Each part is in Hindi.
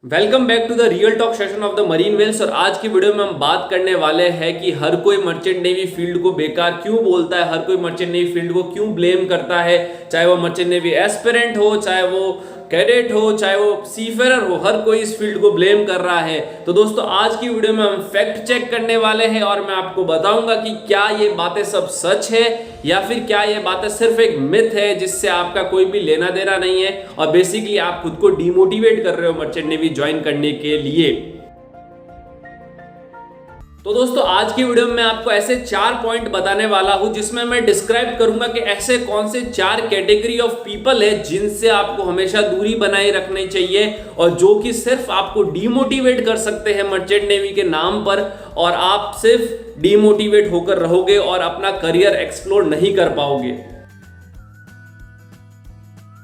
Welcome back to the real talk session of the marine whales. और आज की वीडियो में हम बात करने वाले हैं कि हर कोई मर्चेंट नेवी फील्ड को बेकार क्यों बोलता है, हर कोई मर्चेंट नेवी फील्ड को क्यों ब्लेम करता है, चाहे वो मर्चेंट नेवी एस्पिरेंट हो, चाहे वो कैडेट हो, चाहे वो सीफेरर हो, हर कोई इस फील्ड को ब्लेम कर रहा है। तो दोस्तों आज की वीडियो में हम फैक्ट चेक करने वाले हैं और मैं आपको बताऊंगा कि क्या ये बातें सब सच है या फिर क्या ये बातें सिर्फ एक मिथ है जिससे आपका कोई भी लेना देना नहीं है और बेसिकली आप खुद को डिमोटिवेट कर रहे हो मर्चेंट नेवी ज्वाइन करने के लिए। तो दोस्तों आज की वीडियो में मैं आपको ऐसे 4 पॉइंट बताने वाला हूं जिसमें मैं डिस्क्राइब करूंगा कि ऐसे कौन से 4 कैटेगरी ऑफ पीपल है जिनसे आपको हमेशा दूरी बनाए रखनी चाहिए और जो कि सिर्फ आपको डिमोटिवेट कर सकते हैं मर्चेंट नेवी के नाम पर, और आप सिर्फ डिमोटिवेट होकर रहोगे और अपना करियर एक्सप्लोर नहीं कर पाओगे।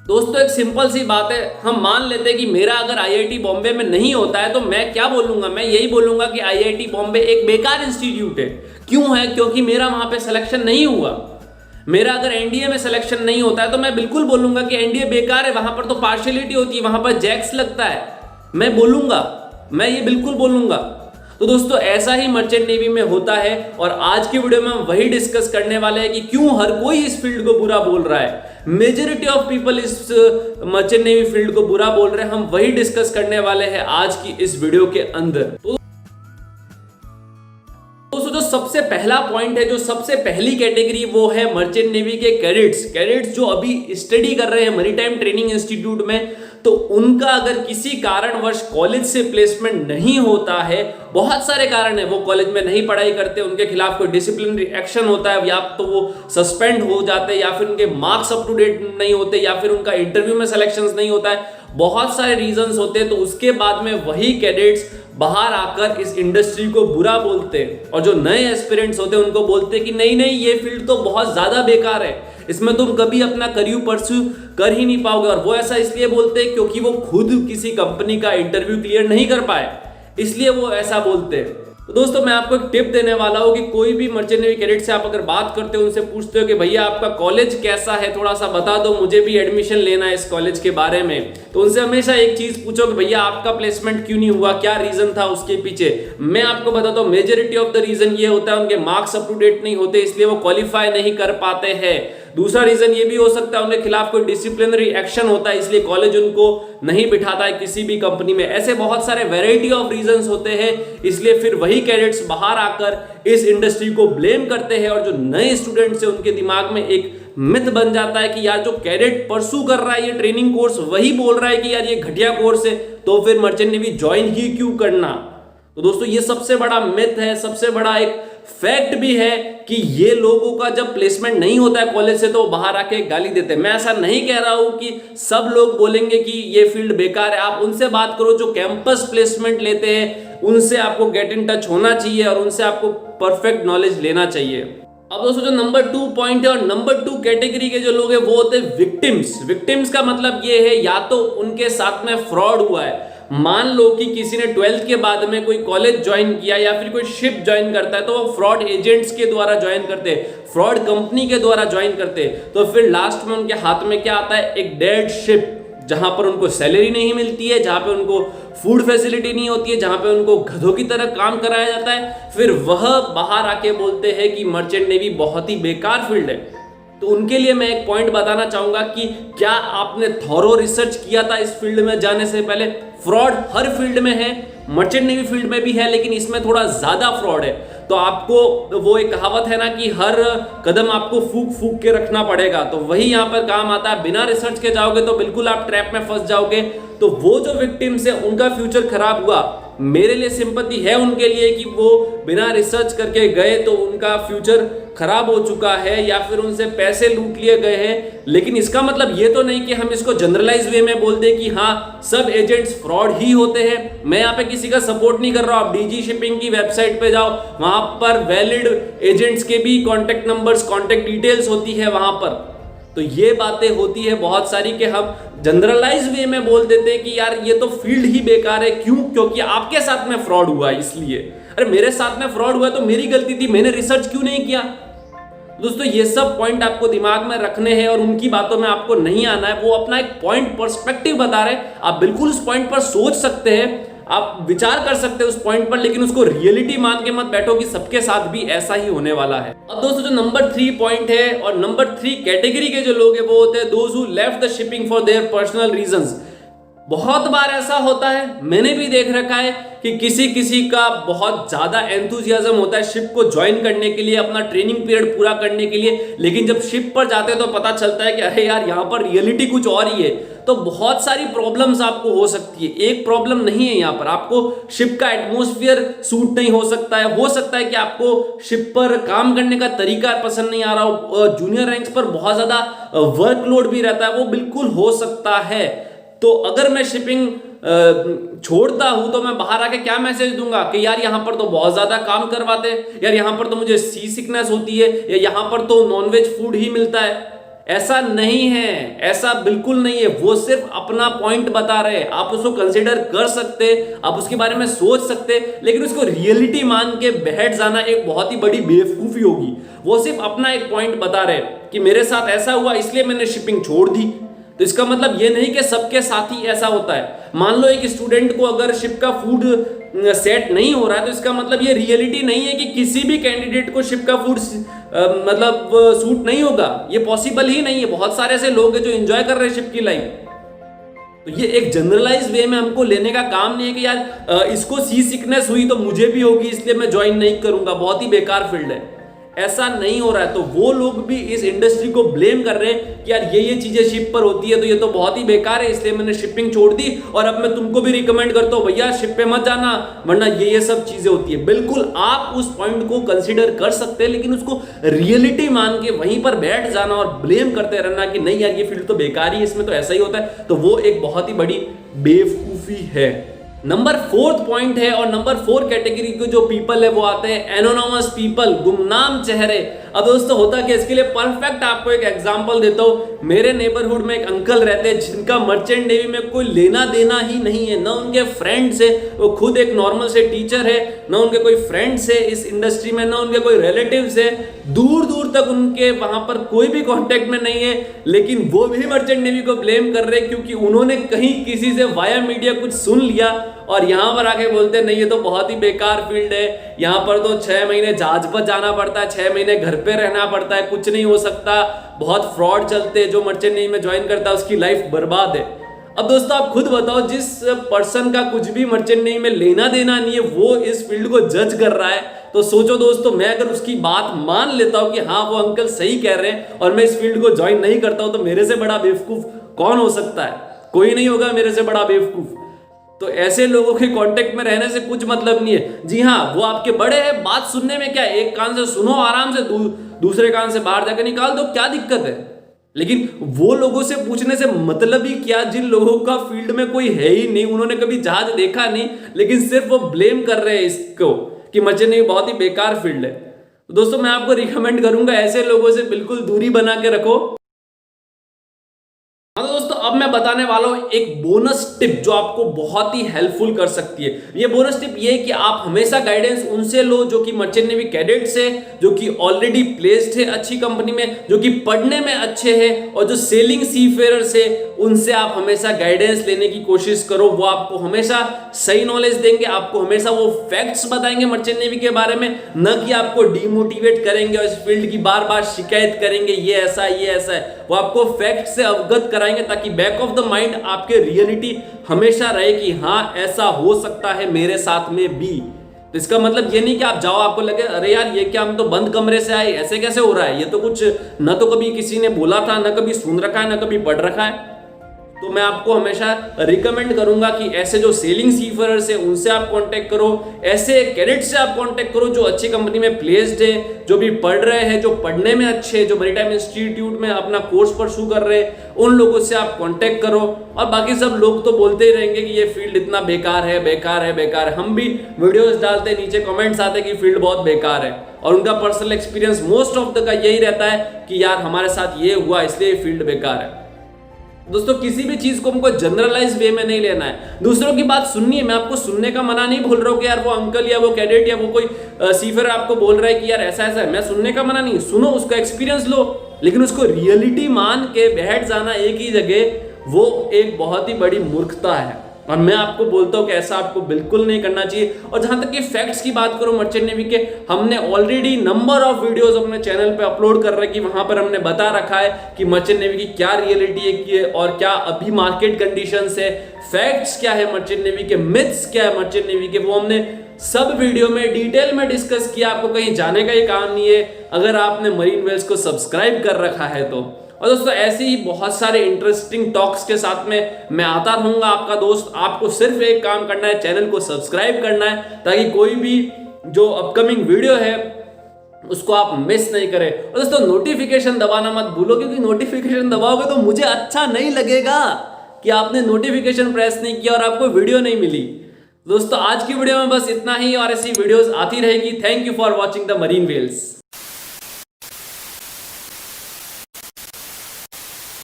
दोस्तों एक सिंपल सी बात है, हम मान लेते हैं कि मेरा अगर आईआईटी बॉम्बे में नहीं होता है तो मैं क्या बोलूंगा, मैं यही बोलूंगा कि आईआईटी बॉम्बे एक बेकार इंस्टीट्यूट है। क्यों है? क्योंकि मेरा वहां पे सिलेक्शन नहीं हुआ। मेरा अगर एनडीए में सिलेक्शन नहीं होता है तो मैं बिल्कुल बोलूंगा कि एनडीए बेकार है, वहां पर तो पार्शियलिटी होती है, वहां पर जैक्स लगता है। मैं बोलूंगा, मैं ये बिल्कुल बोलूंगा। तो दोस्तों ऐसा ही मर्चेंट नेवी में होता है और आज की वीडियो में हम वही डिस्कस करने वाले हैं कि क्यों हर कोई इस फील्ड को बुरा बोल रहा है। मेजॉरिटी ऑफ पीपल इस मर्चेंट नेवी फील्ड को बुरा बोल रहे हैं, हम वही डिस्कस करने वाले हैं आज की इस वीडियो के अंदर। तो दोस्तों जो सबसे पहला पॉइंट है, जो सबसे पहली कैटेगरी, वो है मर्चेंट नेवी के कैडेट्स जो अभी स्टडी कर रहे हैं मैरीटाइम ट्रेनिंग इंस्टीट्यूट में। तो उनका अगर किसी कारणवश कॉलेज से प्लेसमेंट नहीं होता है, बहुत सारे कारण है, वो कॉलेज में नहीं पढ़ाई करते, उनके खिलाफ कोई डिसिप्लिनरी एक्शन होता है, या तो वो सस्पेंड हो जाते हैं, या फिर उनके मार्क्स अप टू डेट नहीं होते, या फिर उनका इंटरव्यू में सिलेक्शंस नहीं होता है, बहुत सारे रीजंस होते हैं। तो उसके बाद में वही कैडेट्स बाहर आकर इस इंडस्ट्री को बुरा बोलते हैं और जो नए एस्पिरेंट्स होते हैं उनको बोलते हैं कि नहीं नहीं ये फील्ड तो बहुत ज्यादा बेकार है, इसमें तुम कभी अपना करियर परस्यू कर ही नहीं पाओगे। और वो ऐसा इसलिए बोलते हैं क्योंकि वो खुद किसी कंपनी का इंटरव्यू क्लियर नहीं कर पाए, इसलिए वो ऐसा बोलते हैं। तो दोस्तों मैं आपको एक टिप देने वाला हूं कि कोई भी मर्चेंट नेवी कैडेट से आप अगर बात करते हो, उनसे पूछते हो कि भैया आपका कॉलेज कैसा है, थोड़ा सा बता दो, मुझे भी एडमिशन लेना है इस कॉलेज के बारे में, तो उनसे हमेशा एक चीज पूछो कि भैया आपका प्लेसमेंट क्यों नहीं हुआ, क्या रीजन था उसके पीछे। मैं आपको बताता हूं मेजॉरिटी ऑफ द रीजन ये होता है उनके मार्क्स अप टू डेट नहीं होते, इसलिए वो क्वालिफाई नहीं कर पाते हैं। दूसरा रीजन ये भी हो सकता है उनके खिलाफ कोई डिसिप्लिनरी एक्शन होता है, इसलिए कॉलेज उनको नहीं बिठाता है किसी भी कंपनी में। ऐसे बहुत सारे वैरायटी ऑफ रीजंस होते हैं, इसलिए फिर वही कैडेट्स बाहर आकर इस इंडस्ट्री को ब्लेम करते हैं और जो नए स्टूडेंट्स हैं उनके दिमाग में एक मिथ बन जाता है कि यार जो कैडेट परसू कर रहा है ये ट्रेनिंग कोर्स, वही बोल रहा है कि यार ये घटिया कोर्स है, तो फिर मर्चेंट नेवी ज्वाइन ही क्यों करना। तो दोस्तों ये सबसे बड़ा मिथ है, सबसे बड़ा एक फैक्ट भी है कि ये लोगों का जब प्लेसमेंट नहीं होता है कॉलेज से तो बाहर आके गाली देते हैं। मैं ऐसा नहीं कह रहा हूं कि सब लोग बोलेंगे कि ये फील्ड बेकार है, आप उनसे बात करो जो कैंपस प्लेसमेंट लेते हैं, उनसे आपको गेट इन टच होना चाहिए और उनसे आपको परफेक्ट नॉलेज लेना चाहिए। अब दोस्तों जो नंबर 2 पॉइंट है और नंबर 2 कैटेगरी के जो लोग हैं वो होते हैं विक्टिम्स। विक्टिम्स का मतलब ये है या तो उनके साथ में फ्रॉड हुआ है, मान लो कि किसी ने 12th के बाद में कोई कॉलेज ज्वाइन किया या फिर कोई शिप ज्वाइन करता है, तो वो फ्रॉड एजेंट्स के द्वारा ज्वाइन करते हैं, फ्रॉड कंपनी के द्वारा ज्वाइन करते हैं, तो फिर लास्ट में उनके हाथ में क्या आता है, एक डेड शिप, जहां पर उनको सैलरी नहीं मिलती है, जहां पे उनको फूड फैसिलिटी नहीं होती है, जहां पे उनको गधों की तरह काम कराया जाता है। फिर वह बाहर आके बोलते हैं कि मर्चेंट नेवी बहुत ही बेकार फील्ड है। तो उनके लिए मैं एक पॉइंट बताना चाहूंगा कि क्या आपने थॉरो रिसर्च किया था इस फील्ड में जाने से पहले? फ्रॉड हर फील्ड में है, मर्चेंट नेवी फील्ड में भी है, लेकिन इसमें थोड़ा ज्यादा फ्रॉड है। तो आपको वो एक कहावत है ना कि हर कदम आपको फूक फूक के रखना पड़ेगा, तो वही यहां पर काम आता है। बिना रिसर्च के जाओगे तो बिल्कुल आप ट्रैप में फंस जाओगे। तो वो जो विक्टिम्स है उनका फ्यूचर खराब हुआ, मेरे लिए सिंपैथी है उनके लिए कि वो बिना रिसर्च करके गए तो उनका फ्यूचर खराब हो चुका है या फिर उनसे पैसे लूट लिए गए हैं। लेकिन इसका मतलब ये तो नहीं कि हम इसको जनरलाइज वे में बोल दे कि हाँ सब एजेंट्स फ्रॉड ही होते हैं। मैं यहाँ पे किसी का सपोर्ट नहीं कर रहा हूँ, आप डीजी शिपिंग की वेबसाइट पे जाओ, वहां पर वैलिड एजेंट्स के भी कॉन्टेक्ट नंबर्स, कॉन्टेक्ट डिटेल्स होती है वहां पर। तो ये बातें होती है बहुत सारी कि हम जनरलाइज वे में बोल देते हैं कि यार ये तो फील्ड ही बेकार है। क्यों? क्योंकि आपके साथ में फ्रॉड हुआ इसलिए। अरे मेरे साथ में फ्रॉड हुआ तो मेरी गलती थी, मैंने रिसर्च क्यों नहीं किया? दोस्तों ये सब पॉइंट आपको दिमाग में रखने हैं और उनकी बातों में आपको नहीं आना है। वो अपना एक पॉइंट पर्सपेक्टिव बता रहे हैं, आप बिल्कुल उस पॉइंट पर सोच सकते हैं, आप विचार कर सकते हैं उस पॉइंट पर, लेकिन उसको रियलिटी मान के मत बैठो कि सबके साथ भी ऐसा ही होने वाला है। अब दोस्तों जो नंबर 3 पॉइंट है और नंबर 3 कैटेगरी के जो लोग हैं वो होते हैं those who left the shipping for their personal reasons. बहुत बार ऐसा होता है, मैंने भी देख रखा है कि किसी किसी का बहुत ज्यादा एंथुजियाज्म होता है शिप को ज्वाइन करने के लिए, अपना ट्रेनिंग पीरियड पूरा करने के लिए, लेकिन जब शिप पर जाते हैं तो पता चलता है कि अरे यार यहाँ पर रियलिटी कुछ और ही है। तो बहुत सारी प्रॉब्लम्स आपको हो सकती है, एक प्रॉब्लम नहीं है यहाँ पर, आपको शिप का एटमॉस्फेयर सूट नहीं हो सकता है कि आपको शिप पर काम करने का तरीका पसंद नहीं आ रहा हो, जूनियर रैंक्स पर बहुत ज्यादा वर्कलोड भी रहता है, वो बिल्कुल हो सकता है। तो अगर मैं शिपिंग छोड़ता हूं तो मैं बाहर आके क्या मैसेज दूंगा कि यार यहाँ पर तो बहुत ज्यादा काम करवाते हैं, यार यहाँ पर तो मुझे सी सिकनेस होती है, या यहाँ पर तो नॉनवेज फूड ही मिलता है। ऐसा नहीं है, ऐसा बिल्कुल नहीं है, वो सिर्फ अपना पॉइंट बता रहे हैं। आप उसको कंसिडर कर सकते, आप उसके बारे में सोच सकते, लेकिन उसको रियलिटी मान के बैठ जाना एक बहुत ही बड़ी बेवकूफी होगी। वो सिर्फ अपना एक पॉइंट बता रहे हैं कि मेरे साथ ऐसा हुआ इसलिए मैंने शिपिंग छोड़ दी। तो इसका मतलब ये नहीं कि सबके साथ ही ऐसा होता है। मान लो एक स्टूडेंट को अगर शिप का फूड सेट नहीं हो रहा है तो इसका मतलब ये रियलिटी नहीं है कि किसी भी कैंडिडेट को शिप का फूड मतलब सूट नहीं होगा, ये पॉसिबल ही नहीं है। बहुत सारे ऐसे लोग हैं जो एंजॉय कर रहे हैं शिप की लाइफ। तो ये एक जनरलाइज वे में हमको लेने का काम नहीं है कि यार इसको सी सिकनेस हुई तो मुझे भी होगी इसलिए मैं ज्वाइन नहीं करूंगा, बहुत ही बेकार फील्ड है। ऐसा नहीं हो रहा है। तो वो लोग भी इस इंडस्ट्री को ब्लेम कर रहे हैं कि यार ये चीजें शिप पर होती है तो ये तो बहुत ही बेकार है इसलिए मैंने शिपिंग छोड़ दी, और अब मैं तुमको भी रिकमेंड करता हूं भैया शिप पे मत जाना वरना ये सब चीजें होती है। बिल्कुल आप उस पॉइंट को कंसीडर कर सकते हैं, लेकिन उसको रियलिटी मान के वहीं पर बैठ जाना और ब्लेम करते रहना कि नहीं यार ये फील्ड तो बेकार ही है, इसमें तो ऐसा ही होता है, तो वो एक बहुत ही बड़ी बेवकूफी है। नंबर 4 पॉइंट है, और नंबर 4 कैटेगरी के जो पीपल है वो आते हैं एनोनिमस पीपल, गुमनाम चेहरे। अब दोस्तों होता क्या, इसके लिए परफेक्ट आपको एक एग्जांपल देता हूं। मेरे नेबरहुड में एक अंकल रहते हैं जिनका मर्चेंट नेवी में कोई लेना देना ही नहीं है, ना उनके फ्रेंड्स है, वो खुद एक नॉर्मल से टीचर है, ना उनके कोई फ्रेंड्स है इस इंडस्ट्री में, ना उनके कोई रिलेटिव्स है, दूर दूर तक उनके वहां पर कोई भी कॉन्टेक्ट में नहीं है, लेकिन वो भी मर्चेंट नेवी को ब्लेम कर रहे हैं क्योंकि उन्होंने कहीं किसी से वाया मीडिया कुछ सुन लिया और यहां पर आके बोलते नहीं ये तो बहुत ही बेकार फील्ड है, यहां पर तो 6 महीने जहाज पर जाना पड़ता है, 6 महीने घर पे रहना पड़ता है, कुछ नहीं हो सकता, बहुत फ्रॉड चलते हैं, जो मर्चेंट नेवी में ज्वाइन करता है उसकी लाइफ बर्बाद है। अब दोस्तों आप खुद बताओ, जिस पर्सन का कुछ भी मर्चेंट नेवी में लेना देना नहीं है वो इस फील्ड को जज कर रहा है, तो सोचो दोस्तों मैं अगर उसकी बात मान लेता हूं कि हाँ वो अंकल सही कह रहे हैं और मैं इस फील्ड को ज्वाइन नहीं करता हूं, तो मेरे से बड़ा बेवकूफ कौन हो सकता है? कोई नहीं होगा मेरे से बड़ा बेवकूफ। तो ऐसे लोगों के कांटेक्ट में रहने से कुछ मतलब नहीं है। जी हाँ, वो आपके बड़े हैं, बात सुनने में क्या है, एक कान से सुनो आराम से, दूसरे कान से बाहर जाकर निकाल दो, क्या दिक्कत है? लेकिन वो लोगों से पूछने से मतलब ही क्या जिन लोगों का फील्ड में कोई है ही नहीं, उन्होंने कभी जहाज देखा नहीं, लेकिन सिर्फ वो ब्लेम कर रहे हैं इसको कि मर्चेंट नेवी बहुत ही बेकार फील्ड है। तो दोस्तों मैं आपको रिकमेंड करूंगा ऐसे लोगों से बिल्कुल दूरी बना के रखो। अब मैं बताने वाला हूं एक बोनस टिप जो आपको बहुत ही हेल्पफुल कर सकती है। ये बोनस टिप ये है कि आप हमेशा गाइडेंस उनसे लो जो कि मर्चेंट नेवी कैडेट्स है, जो कि ऑलरेडी प्लेस्ड है अच्छी कंपनी में, जो कि पढ़ने में अच्छे हैं, और जो सेलिंग सीफेयर्स है उनसे आप हमेशा गाइडेंस लेने की कोशिश करो। वो आपको हमेशा सही नॉलेज देंगे, आपको हमेशा वो फैक्ट्स बताएंगे मर्चेंट नेवी के बारे में, न कि आपको डिमोटिवेट करेंगे और इस फील्ड की बार बार शिकायत करेंगे ये ऐसा है। वो आपको फैक्ट से अवगत कराएंगे ताकि बैक ऑफ द माइंड आपके रियलिटी हमेशा रहे कि हाँ ऐसा हो सकता है मेरे साथ में भी। तो इसका मतलब ये नहीं कि आप जाओ आपको लगे अरे यार ये क्या, हम तो बंद कमरे से आए, ऐसे कैसे हो रहा है, ये तो कुछ न तो कभी किसी ने बोला था, न कभी सुन रखा है, न कभी पढ़ रखा है। तो मैं आपको हमेशा रिकमेंड करूंगा कि ऐसे जो सेलिंग सीफरर्स है उनसे आप कांटेक्ट करो, ऐसे कैडेट से आप कांटेक्ट करो जो अच्छी कंपनी में प्लेस्ड है, जो भी पढ़ रहे हैं, जो पढ़ने में अच्छे, जो मैरीटाइम इंस्टीट्यूट में अपना कोर्स परस्यू कर रहे हैं, उन लोगों से आप कांटेक्ट करो। और बाकी सब लोग तो बोलते ही रहेंगे कि ये फील्ड इतना बेकार है। हम भी वीडियोस डालते, नीचे कमेंट्स आते कि फील्ड बहुत बेकार है, और उनका personal experience most of the का यही रहता है कि यार हमारे साथ ये हुआ इसलिए फील्ड बेकार है। दोस्तों किसी भी चीज को हमको जनरलाइज वे में नहीं लेना है। दूसरों की बात सुननी है, मैं आपको सुनने का मना नहीं बोल रहा हूँ कि यार वो अंकल या वो कैडेट या वो कोई सीफर आपको बोल रहा है कि यार ऐसा ऐसा है, मैं सुनने का मना नहीं, सुनो, उसका एक्सपीरियंस लो, लेकिन उसको रियलिटी मान के बैठ जाना एक ही जगह, वो एक बहुत ही बड़ी मूर्खता है। और मैं आपको बोलता हूं कि ऐसा आपको बिल्कुल नहीं करना चाहिए। और जहां तक कि फैक्ट्स की बात करूं मर्चेंट नेवी के, हमने ऑलरेडी नंबर ऑफ वीडियोस अपने चैनल पे अपलोड कर रखी, वहां पर हमने बता रखा है कि मर्चेंट नेवी की क्या रियलिटी है और क्या अभी मार्केट कंडीशंस है, फैक्ट्स क्या है मर्चेंट नेवी के, मिथ्स क्या है मर्चेंट नेवी के, वो हमने सब वीडियो में डिटेल में डिस्कस किया। आपको कहीं जाने का ही काम नहीं है अगर आपने मरीन वेल्स को सब्सक्राइब कर रखा है तो। और दोस्तों ऐसे ही बहुत सारे इंटरेस्टिंग टॉक्स के साथ में मैं आता रहूंगा आपका दोस्त। आपको सिर्फ एक काम करना है, चैनल को सब्सक्राइब करना है, ताकि कोई भी जो अपकमिंग वीडियो है उसको आप मिस नहीं करें। और दोस्तों नोटिफिकेशन दबाना मत भूलो, क्योंकि नोटिफिकेशन दबाओगे तो मुझे अच्छा नहीं लगेगा कि आपने नोटिफिकेशन प्रेस नहीं किया और आपको वीडियो नहीं मिली। दोस्तों आज की वीडियो में बस इतना ही, और ऐसी वीडियोस आती रहेगी। Thank you for watching the marine Wales.